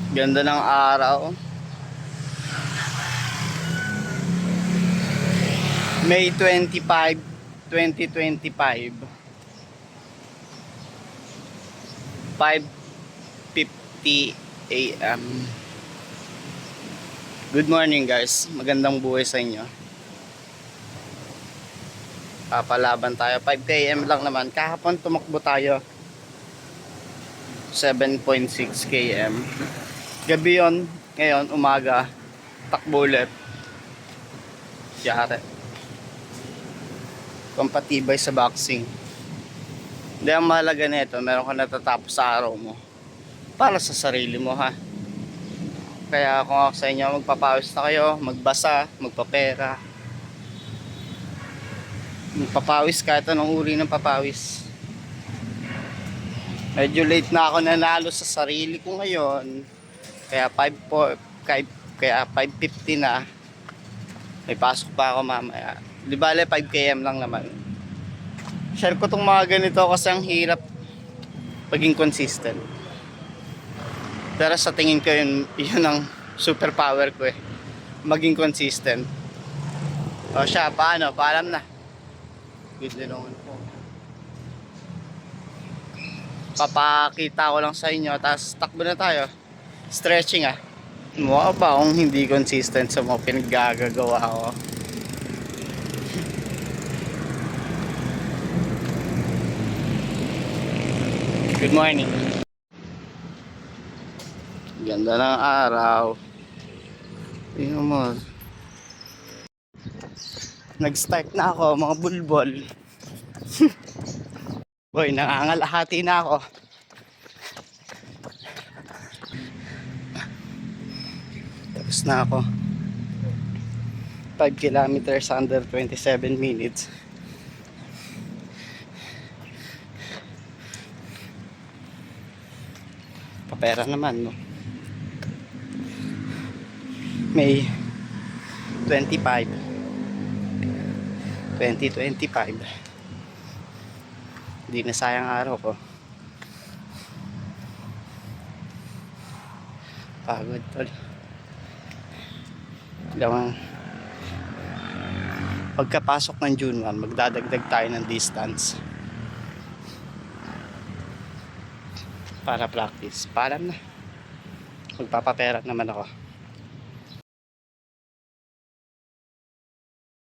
Ganda ng araw. May 25, 2025. 5:50 AM. Good morning guys. Magandang buhay sa inyo. Papalaban tayo. 5 AM lang naman. Kahapon tumakbo tayo. 7.6 km. Gabi yon. Ngayon, umaga. Takbo ulit. Yari. Kompatibay sa boxing. Hindi, ang mahalaga nito, meron ka natatapos sa araw mo. Para sa sarili mo, ha. Kaya kung ako sa inyo, magpapawis na kayo, magbasa, magpapera. Magpapawis kahit anong uri ng papawis. Medyo late na ako nanalo sa sarili ko ngayon. Kaya 5:50 na. May pasok pa ako mamaya. Di bale 5 km lang naman. Share ko tong mga ganito kasi ang hirap maging consistent. Pero sa tingin ko yun ang superpower ko eh. Maging consistent. O siya, paano? Paalam na. Good linongan po. Papakita ko lang sa inyo, tapos takbo na tayo. Stretching ah. Mukha ba akong hindi consistent sa mga pinaggagawa ko? Good morning. Ganda ng araw. Tingnan mo. Nag-start na ako mga bulbol. Boy, nangangalahati na ako. Tapos na ako. 5 kilometers under 27 minutes. Papera naman, no? May 25 2025. Hindi na sayang araw ko. Pagod tol. Lamang pagkapasok ng June 1, magdadagdag tayo ng distance para practice. Paalam na. Magpapapera naman ako.